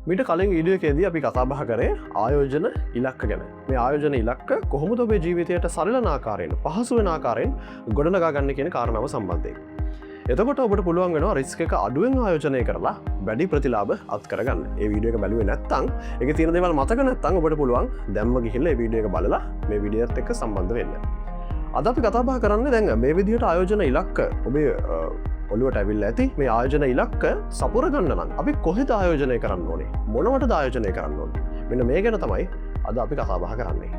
මීට කලින් වීඩියෝ එකේදී අපි කතා බහ කරේ ආයෝජන ඉලක්ක ගැන. මේ ආයෝජන ඉලක්ක කොහොමද ඔබේ ජීවිතයට සරලන ආකාරයෙන් පහසු වෙන ආකාරයෙන් ගොඩනගා ගන්න කියන කාරණාව සම්බන්ධයෙන්. එතකොට ඔබට පුළුවන් වෙනවා රිස්ක් එක අඩුවෙන් ආයෝජනය කරලා වැඩි ප්‍රතිලාභ අත් කරගන්න. ඒ වීඩියෝ එක බැලුවේ නැත්නම් ඒකේ තියෙන දේවල් මතක නැත්නම් ඔබට පුළුවන් දැම්ම ගිහිල්ලා ඒ වීඩියෝ එක බලලා මේ වීඩියෝත් එක්ක සම්බන්ධ වෙන්න. අද අපි කතා බහ කරන්නේ දැන් මේ විදිහට ආයෝජන ඉලක්ක ඔබේ ඔලුවට ඇවිල්ලා ඇති මේ ආයෝජන ඉලක්ක සපුර ගන්න නම් අපි කොහෙද ආයෝජනය කරන්න ඕනේ? මොනවටද ආයෝජනය කරන්න ඕනේ? මෙන්න මේ ගැන තමයි අද අපි කතා බහ කරන්නේ.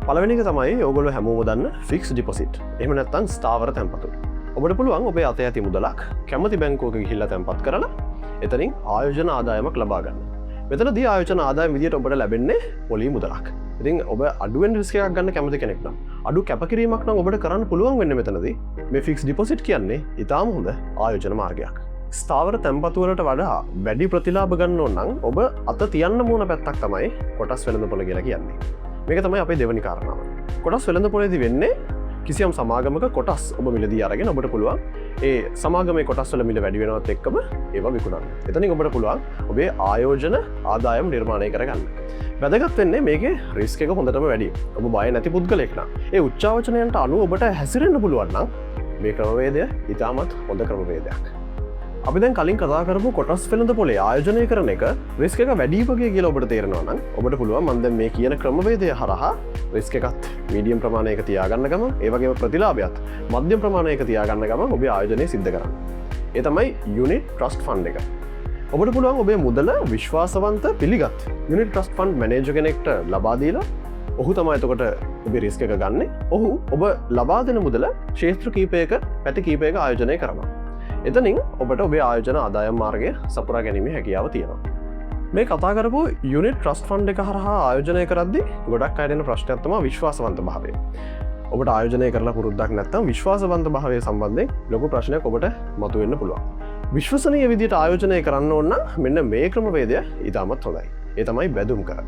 පළවෙනි එක තමයි ඔයගොල්ලෝ හැමෝම දන්න ෆික්ස් ඩිපොසිට්. එහෙම නැත්නම් ස්ථාවර තැන්පතු. ඔබට පුළුවන් ඔබේ අතේ ඇති මුදලක් කැමති බැංකුවක ගිහිල්ලා තැන්පත් කරලා එතනින් ආයෝජන ආදායමක් ලබා ගන්න. මෙතනදී ආයෝජන ආදායම විදියට ඔබට ලැබෙන්නේ පොලී මුදලක්. ඉතින් ඔබ අඩුවෙන් රිස්ක් එකක් ගන්න කැමති කෙනෙක් නම් අඩු කැපකිරීමක් නම් ඔබට කරන්න පුළුවන් වෙන්නේ මෙතනදී මේ ෆික්ස් ඩිපොසිට් කියන්නේ ඊටාම හොඳ ආයෝජන මාර්ගයක්. ස්ථාවර තැන්පතු වලට වඩා වැඩි ප්‍රතිලාභ ගන්න ඕන නම් ඔබ අත තියන්න ඕන පැත්තක් තමයි කොටස් වෙළඳපොළ කියලා කියන්නේ. මේක තමයි අපේ දෙවෙනි කාරණාව. කොටස් වෙළඳපොළේදී වෙන්නේ කිසියම් සමාගමක කොටස් ඔබ මිලදී අරගෙන ඔබට පුළුවන් ඒ සමාගමේ කොටස් වල මිල වැඩි වෙනවත් එක්කම ඒවා විකුණන්න. එතනින් ඔබට පුළුවන් ඔබේ ආයෝජන ආදායම් නිර්මාණය කරගන්න. වැදගත් වෙන්නේ මේකේ රිස්ක් එක හොඳටම වැඩි. ඔබ බය නැති පුද්ගලයෙක් නම් ඒ උච්චාවචනයන්ට අනුව ඔබට හැසිරෙන්න පුළුවන් නම් මේ ක්‍රමවේදය ඉතාමත් හොඳ ක්‍රමවේදයක්. අපි දැන් කලින් කතා කරපු කොටස් වෙළඳපොලේ ආයෝජනය කරන එක රිස්ක් එක වැඩි වගේ කියලා ඔබට තේරෙනවා නම් ඔබට පුළුවන් මම දැන් මේ කියන ක්‍රමවේදය හරහා රිස්ක් එකත් මීඩියම් ප්‍රමාණයක තියාගන්න ගමන් ඒ වගේම ප්‍රතිලාභයත් මධ්‍යම ප්‍රමාණයක තියාගන්න ගමන් ඔබේ ආයෝජනය සිද්ධ කරන්න. ඒ තමයි යුනිට් ට්‍රස්ට් ෆන්ඩ් එක. ඔබට පුළුවන් ඔබේ මුදල විශ්වාසවන්ත පිළිගත් යුනිට් ට්‍රස්ට් ෆන්ඩ් මැනේජර් කෙනෙක්ට ලබා දීලා ඔහු තමයි එතකොට ඔබේ රිස්ක් එක ගන්න. ඔහු ඔබ ලබා දෙන මුදල ක්ෂේත්‍ර කීපයක පැති කීපයක ආයෝජනය කරනවා. එතනින් ඔබට ඔබේ ආයෝජන ආදායම් මාර්ගය සපුරා ගැනීමේ හැකියාව තියෙනවා. මේ කතා කරපු යුනිට් ට්‍රස්ට් ෆන්ඩ් එක හරහා ආයෝජනය කරද්දී ගොඩක් අය දෙන ප්‍රශ්නයක් තමයි විශ්වාසවන්ත භාවය. ඔබට ආයෝජනය කරලා පුරුද්දක් නැත්නම් විශ්වාසවන්ත භාවය සම්බන්ධයෙන් ලොකු ප්‍රශ්නයක් ඔබට මතුවෙන්න පුළුවන්. විශ්වසනීය විදිහට ආයෝජනය කරන්න ඕන නම් මෙන්න මේ ක්‍රමවේදය ඉතාමත් හොඳයි. ඒ තමයි බැදුම් කර.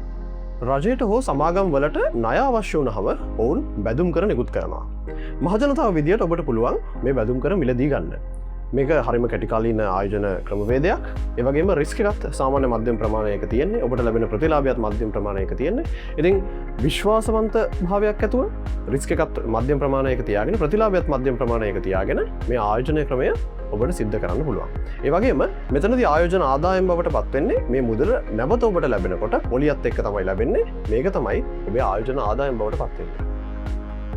රජයට හෝ සමාගම් වලට ණය අවශ්‍ය වුණහම ඔවුන් බැදුම් කර නිකුත් කරනවා. මහජනතාව විදියට ඔබට පුළුවන් මේ බැදුම් කර මිලදී ගන්න. මේක හරිම කැටිකාලීන ආයෝජන ක්‍රමවේදයක්. ඒ වගේම රිස්ක් එකත් සාමාන්‍ය මධ්‍යම ප්‍රමාණයක තියෙන්නේ. ඔබට ලැබෙන ප්‍රතිලාභයත් මධ්‍යම ප්‍රමාණයක තියෙන්නේ. ඉතින් විශ්වාසවන්ත භාවයක් ඇතුව රිස්ක් එකත් මධ්‍යම ප්‍රමාණයක තියාගෙන ප්‍රතිලාභයත් මධ්‍යම ප්‍රමාණයක තියාගෙන මේ ආයෝජන ක්‍රමය ඔබට සිද්ධ කරන්න පුළුවන්. ඒ වගේම මෙතනදී ආයෝජන ආදායම් බවට පත් වෙන්නේ මේ මුදල නැවත ඔබට ලැබෙනකොට පොලියත් එක්ක තමයි ලැබෙන්නේ. මේක තමයි ඔබේ ආයෝජන ආදායම් බවට පත් වෙන්නේ.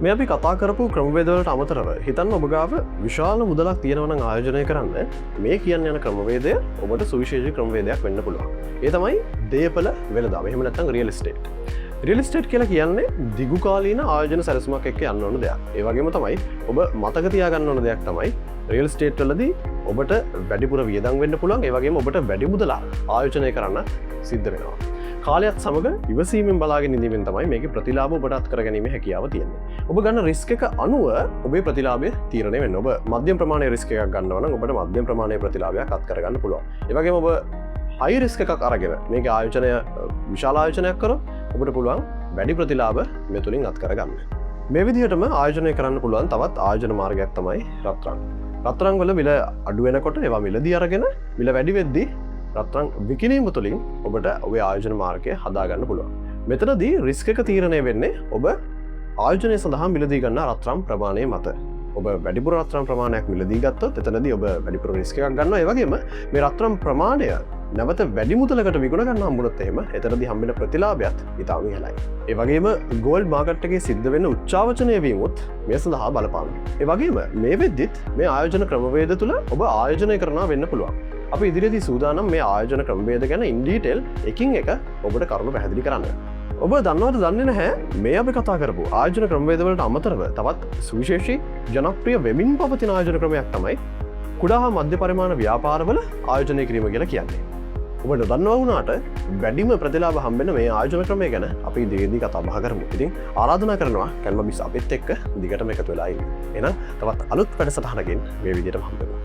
මේ අපි කතා කරපු ක්‍රමවේදවලට අමතරව හිතන්න ඔබ ගාව විශාල මුදලක් තියෙනවා නම් ආයෝජනය කරන්න මේ කියන්න යන ක්‍රමවේදය ඔබට සුවිශේෂී ක්‍රමවේදයක් වෙන්න පුළුවන්. ඒ තමයි දේපල වෙළඳාම. එහෙම නැත්නම් රියල් එස්ටේට්. රියල් එස්ටේට් කියලා කියන්නේ දිගු කාලීන ආයෝජන සැලසුමක් එක්ක යන්න ඕන දෙයක්. ඒ වගේම තමයි ඔබ මතක තියාගන්න ඕන දෙයක් තමයි රියල් එස්ටේට් වලදී ඔබට වැඩිපුර වියදම් වෙන්න පුළුවන්. ඒ වගේම ඔබට වැඩි මුදලක් ආයෝජනය කරන්න සිද්ධ වෙනවා. කාලයත් සමග ඉවසීමෙන් බලාගෙන ඉඳීමෙන් තමයි මේකේ ප්‍රතිලාභ ඔබට අත් කරගැනීමේ හැකියාව තියෙන්නේ. ඔබ ගන්න රිස්ක් එක අනුව ඔබේ ප්‍රතිලාභය තීරණය වෙනවා. ඔබ මධ්‍යම ප්‍රමාණයේ රිස්ක් එකක් ගන්නවා නම් ඔබට මධ්‍යම ප්‍රමාණයේ ප්‍රතිලාභයක් අත් කරගන්න පුළුවන්. ඒ වගේම ඔබ හයි රිස්ක් එකක් අරගෙන මේක ආයෝජනය විශාල ආයෝජනයක් කරොත් ඔබට පුළුවන් වැඩි ප්‍රතිලාභ මේ තුලින් අත් කරගන්න. මේ විදිහටම ආයෝජනය කරන්න පුළුවන් තවත් ආයෝජන මාර්ගයක් තමයි රත්රන්. රත්රන් වල මිල අඩු වෙනකොට ඒවා මිලදී අරගෙන මිල වැඩි වෙද්දී රත්රන් විකිණීම තුළින් ඔබට ඔබේ ආයෝජන මාර්ගය හදාගන්න පුළුවන්. මෙතනදී රිස්ක් එක තීරණය වෙන්නේ ඔබ ආයෝජනය සඳහා මිලදී ගන්න රත්රන් ප්‍රමාණය මත. ඔබ වැඩිපුර රත්රන් ප්‍රමාණයක් මිලදී ගත්තොත් එතනදී ඔබ වැඩිපුර රිස්ක් එකක් ගන්නවා. ඒ වගේම මේ රත්රන් ප්‍රමාණය නැවත වැඩි මුදලකට විකුණ ගන්න හම්බුනොත් එහෙම එතනදී හම්බෙන ප්‍රතිලාභයත් ඉතාම ඉහළයි. ඒ වගේම ගෝල්ඩ් මාකට් එකේ සිද්ධ වෙන උච්චාවචනය වීමුත් මේ සඳහා බලපානවා. ඒ වගේම මේ වෙද්දිත් මේ ආයෝජන ක්‍රමවේද තුළ ඔබ ආයෝජනය කරනවා වෙන්න පුළුවන්. අපි ඉදිරියේදී සූදානම් මේ ආයෝජන ක්‍රමවේද ගැන ඉන් ඩීටේල් එකින් එක ඔබට කරුණු පැහැදිලි කරන්න. ඔබ දන්නවද දන්නේ නැහැ මේ අපි කතා කරපු ආයෝජන ක්‍රමවේද වලට අමතරව තවත් සුවිශේෂී ජනප්‍රිය වෙමින් පවතින ආයෝජන ක්‍රමයක් තමයි කුඩා හා මධ්‍ය පරිමාණ ව්‍යාපාරවල ආයෝජනය කිරීම කියලා කියන්නේ. ඔබට දන්නවා වුණාට වැඩිම ප්‍රතිලාභ හම්බෙන මේ ආයෝජන ක්‍රමය ගැන අපි ඉදිරියේදී කතා බහ කරමු. ඉතින් ආරාධනා කරනවා කැන්වා බිස් අපිත් එක්ක දිගටම එකතු වෙලා ඉන්න. එහෙනම් තවත් අලුත් වැඩසටහනකින් මේ විදිහටම හම්බෙමු.